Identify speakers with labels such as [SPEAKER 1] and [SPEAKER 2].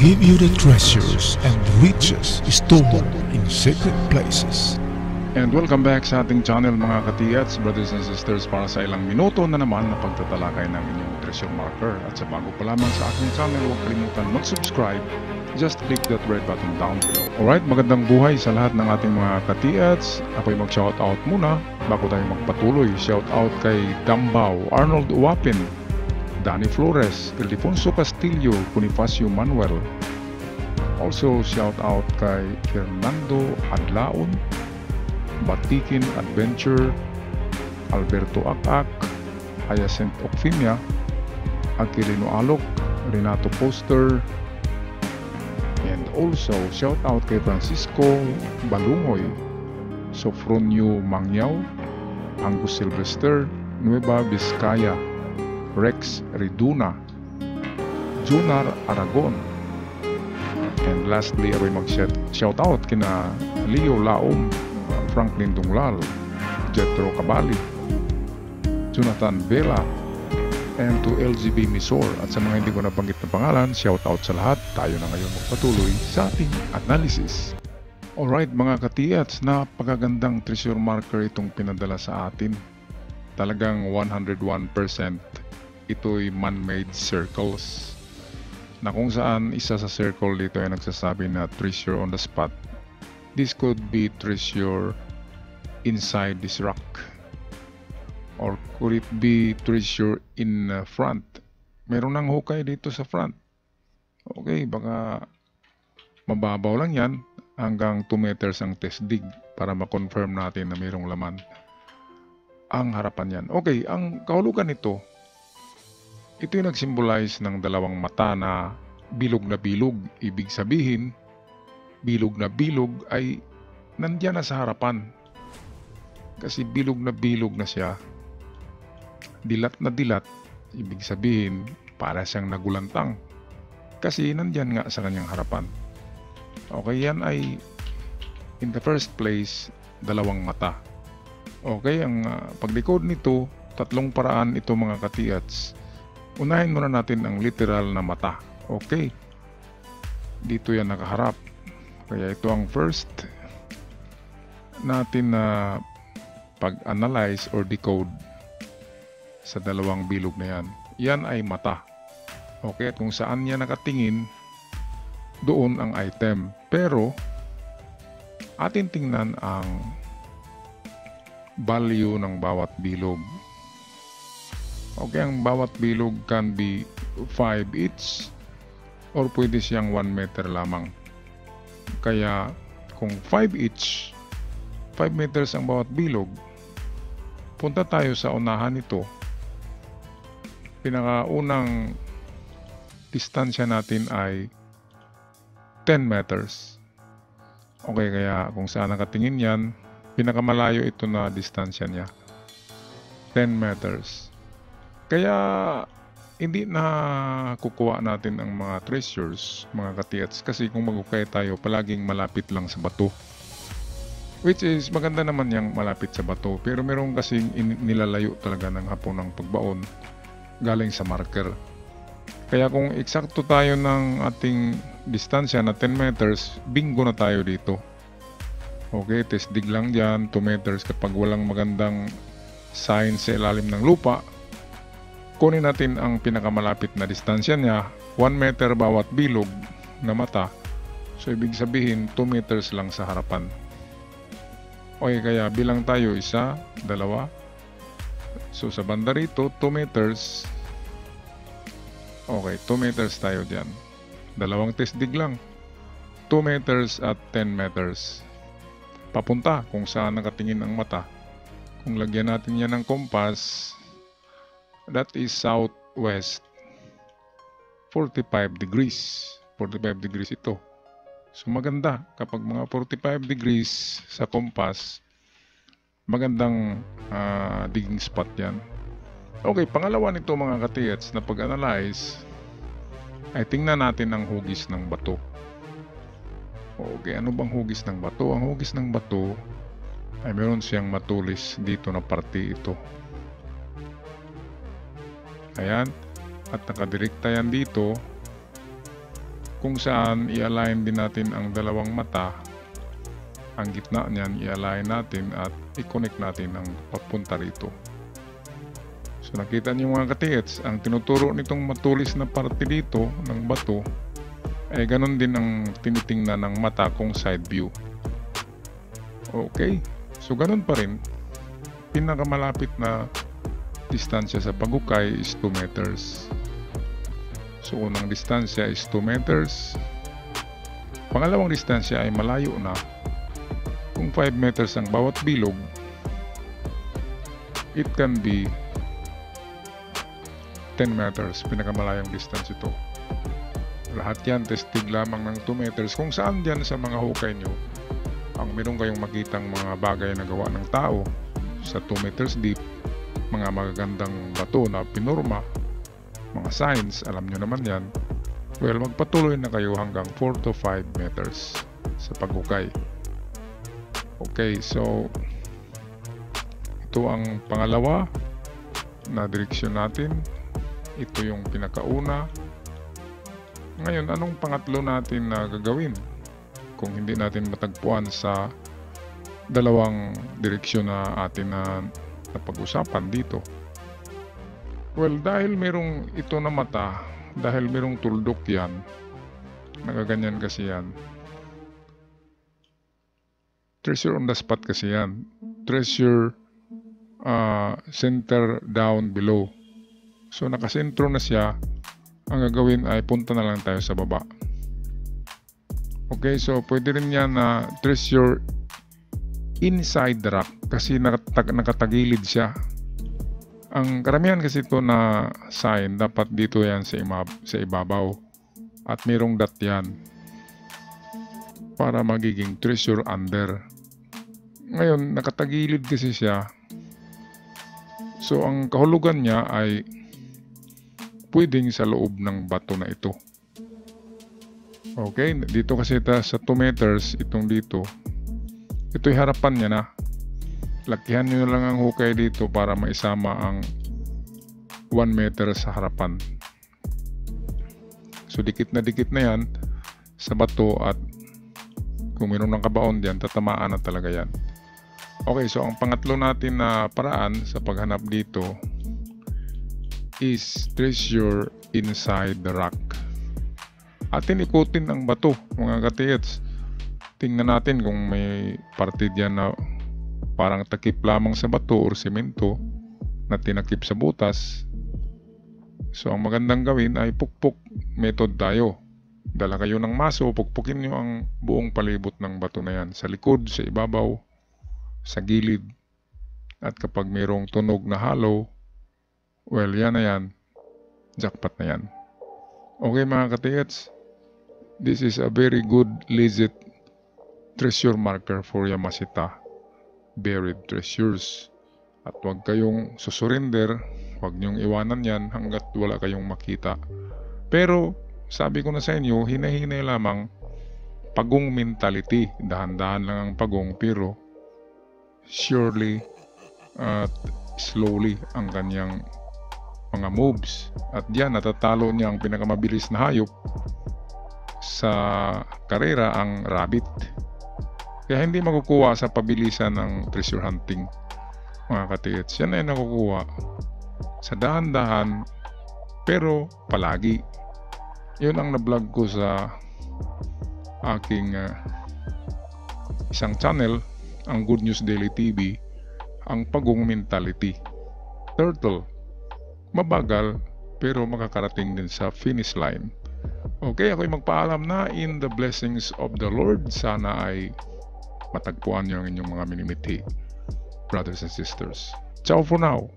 [SPEAKER 1] give you the treasures and riches stored in secret places.
[SPEAKER 2] And welcome back sa ating channel mga katiyats, brothers and sisters, para sa ilang minuto na naman na pagtatalakay ng inyong treasure marker. At sa bago pa lamang sa aking channel, huwag kalimutan mag-subscribe. Just click that red button down below. Alright, magandang buhay sa lahat ng ating mga katiyats. Ako'y mag-shoutout muna bago tayo magpatuloy. Shoutout kay Dambao, Arnold Uwapin, Danny Flores, Ildefonso Castillo, Bonifacio Manuel. Also shoutout kay Fernando Adlaon, Batikin Adventure, Alberto Akak, Hyacinth Ocfimia, Aquilino Alok, Renato Poster, and also shout out kay Francisco Balungoy, Sofronio Mangyaw, Angus Silvester, Nueva Vizcaya, Rex Riduna, Junar Aragon, and lastly ay mag-shout out kina Leo Laom, Franklin Dunglal, Jetro Cabali, Jonathan Vela, and to LGB Misor. At sa mga hindi ko nabanggit na pangalan, shout out sa lahat. Tayo na ngayon magpatuloy sa ating analysis. Alright mga katiyats, napakagandang treasure marker itong pinadala sa atin. Talagang 101% ito'y man-made circles, na kung saan isa sa circle dito ay nagsasabi na treasure on the spot. This could be treasure inside this rock, or could it be treasure in front? Meron ng hukay dito sa front. Okay, baka mababaw lang yan, hanggang 2 meters ang test dig para ma-confirm natin na mayroong laman ang harapan yan. Okay, ang kahulugan nito, ito yung nag-symbolize ng dalawang mata na bilog na bilog. Ibig sabihin, bilog na bilog ay nandiyan na sa harapan. Kasi bilog na siya, dilat na dilat, ibig sabihin para siyang nagulantang. Kasi nandiyan nga sa kanyang harapan. Okay, yan ay in the first place, dalawang mata. Okay, ang paglikod nito, tatlong paraan ito mga katiyats. Unahin muna natin ang literal na mata. Okay, dito yan nakaharap. Kaya ito ang first natin na pag-analyze or decode sa dalawang bilog na yan. Yan ay mata. Okay, at kung saan niya nakatingin, doon ang item. Pero, atin tingnan ang value ng bawat bilog. Okay, ang bawat bilog can be 5 each or pwede siyang 1 meter lamang. Kaya kung 5 each, 5 meters ang bawat bilog, punta tayo sa unahan nito. Pinakaunang distansya natin ay 10 meters. Okay, kaya kung saan nakatingin yan, pinakamalayo ito na distansya niya, 10 meters. Kaya hindi na kukuha natin ang mga treasures, mga katiyats, kasi kung magukay tayo, palaging malapit lang sa bato. Which is, maganda naman yung malapit sa bato, pero meron kasing nilalayo talaga ng hapon ng pagbaon galing sa marker. Kaya kung eksakto tayo ng ating distansya na 10 meters, bingo na tayo dito. Okay, test dig lang dyan, 2 meters kapag walang magandang sign sa ilalim ng lupa. Kunin natin ang pinakamalapit na distansya niya, 1 meter bawat bilog na mata. So ibig sabihin 2 meters lang sa harapan. Okay, kaya bilang tayo 1, 2. So sa banda rito 2 meters. Okay, 2 meters tayo diyan. Dalawang test dig lang. 2 meters at 10 meters. Papunta kung saan nakatingin ang mata. Kung lagyan natin yan ng compass, that is southwest, 45 degrees. 45 degrees ito. So maganda kapag mga 45 degrees sa compass, magandang digging spot yan. Okay, pangalawa nito mga katiyats na pag-analyze ay tingnan natin ang hugis ng bato. Okay, ano bang hugis ng bato? Ang hugis ng bato ay meron siyang matulis dito na parte ito. Ayan, at nakadirekta yan dito kung saan i-align din natin ang dalawang mata. Ang gitna niyan i-align natin at i-connect natin ang papunta rito. So nakita niyo mga katiits, ang tinuturo nitong matulis na parte dito ng bato ay ganun din ang tinitingnan ng mata kung side view. Okay, so ganun pa rin. Pinakamalapit na distansya sa pagukay is 2 meters. So unang distansya is 2 meters. Pangalawang distansya ay malayo na. Kung 5 meters ang bawat bilog, it can be 10 meters. Pinakamalayong distance ito. Lahat yan testig lamang ng 2 meters. Kung saan dyan sa mga hukay nyo, ang meron kayong makitang mga bagay na gawa ng tao sa 2 meters deep, mga magagandang bato na pinurma, mga signs, alam nyo naman yan. Well, magpatuloy na kayo hanggang 4 to 5 meters sa paghukay. Okay, so ito ang pangalawa na direksyon natin. Ito yung pinakauna. Ngayon, anong pangatlo natin na gagawin kung hindi natin matagpuan sa dalawang direksyon na atin na napag-usapan dito? Well, dahil merong ito na mata, dahil merong tuldok yan, nagaganyan kasi yan. Treasure on the spot kasi yan. Treasure center down below. So nakasentro na siya. Ang gagawin ay punta na lang tayo sa baba. Okay, so pwede rin yan na treasure inside the rock kasi nakatagilid siya. Ang karamihan kasi ito na sign dapat dito yan sa ibabaw at mayroong dot yan para magiging treasure under. Ngayon nakatagilid kasi siya, so ang kahulugan niya ay pwedeng sa loob ng bato na ito. Okay, dito kasi sa 2 meters, itong dito, ito'y harapan niya na. Lakihan nyo na lang ang hukay dito para maisama ang 1 meter sa harapan. So dikit na yan sa bato at kung mayroon ng kabaon diyan, tatamaan na talaga yan. Okay, so ang pangatlo natin na paraan sa paghanap dito is treasure inside the rock. Atin ikutin ang bato mga katiits. Tingnan natin kung may parte diyan na parang takip lamang sa bato or semento na tinakip sa butas. So ang magandang gawin ay pukpok method tayo. Dala kayo ng maso, pukpukin nyo ang buong palibot ng bato na yan. Sa likod, sa ibabaw, sa gilid. At kapag mayroong tunog na hollow, well, yan na yan. Jackpot na yan. Okay mga katiits, this is a very good legit treasure marker for Yamashita buried treasures. At huwag kayong susurrender, huwag nyong iwanan yan hanggat wala kayong makita. Pero sabi ko na sa inyo, hinahinay lamang pagong mentality. Dahan-dahan lang ang pagong pero surely at slowly ang kanyang mga moves. At diyan natatalo niya ang pinakamabilis na hayop sa karera, ang rabbit. Kaya hindi makukuha sa pabilisan ng treasure hunting mga katiits. Yan ay nakukuha sa dahan-dahan pero palagi. Yun ang na-vlog ko sa aking isang channel, ang Good News Daily TV, ang pagong mentality. Turtle, mabagal pero makakarating din sa finish line. Okay, ako'y magpaalam na in the blessings of the Lord. Sana ay matagpuan niyo ang inyong mga minimithi, brothers and sisters. Ciao for now.